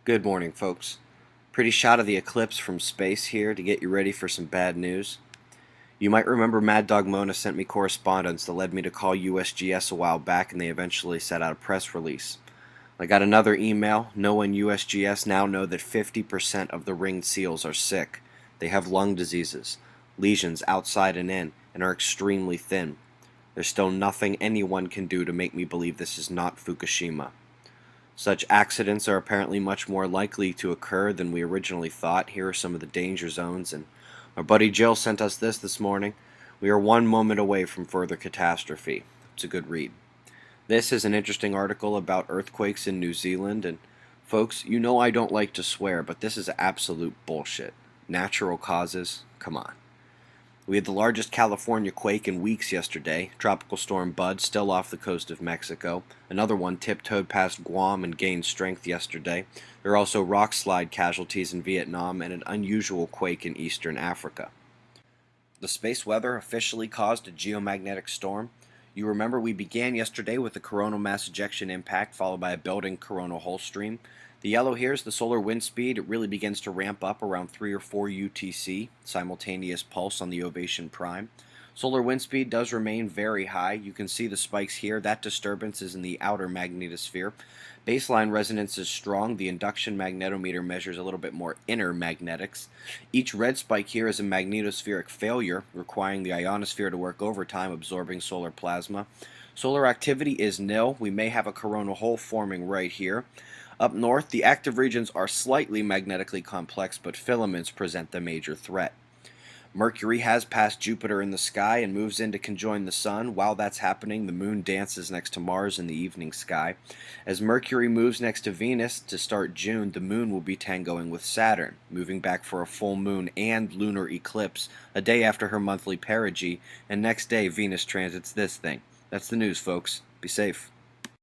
Good morning, folks. Pretty shot of the eclipse from space here to get you ready for some bad news. You might remember Mad Dog Mona sent me correspondence that led me to call USGS a while back, and they eventually set out a press release. I got another email. NOAA and USGS now know that 50% of the ringed seals are sick. They have lung diseases, lesions outside and are extremely thin. There's still nothing anyone can do to make me believe this is not Fukushima. Such accidents are apparently much more likely to occur than we originally thought. Here are some of the danger zones, and our buddy Jill sent us this morning. We are one moment away from further catastrophe. It's a good read. This is an interesting article about earthquakes in New Zealand, and folks, you know I don't like to swear, but this is absolute bullshit. Natural causes? Come on. We had the largest California quake in weeks yesterday. Tropical storm Bud still off the coast of Mexico. Another one tiptoed past Guam and gained strength yesterday. There are also rock slide casualties in Vietnam and an unusual quake in eastern Africa. The space weather officially caused a geomagnetic storm. You remember we began yesterday with a coronal mass ejection impact followed by a building coronal hole stream. The yellow here is the solar wind speed. It really begins to ramp up around 3 or 4 UTC, simultaneous pulse on the Ovation Prime. Solar wind speed does remain very high. You can see the spikes here. That disturbance is in the outer magnetosphere. Baseline resonance is strong. The induction magnetometer measures a little bit more inner magnetics. Each red spike here is a magnetospheric failure, requiring the ionosphere to work overtime, absorbing solar plasma. Solar activity is nil. We may have a coronal hole forming right here. Up north, the active regions are slightly magnetically complex, but filaments present the major threat. Mercury has passed Jupiter in the sky and moves in to conjoin the Sun. While that's happening, the Moon dances next to Mars in the evening sky. As Mercury moves next to Venus to start June, the Moon will be tangoing with Saturn, moving back for a full moon and lunar eclipse a day after her monthly perigee, and next day Venus transits this thing. That's the news, folks. Be safe.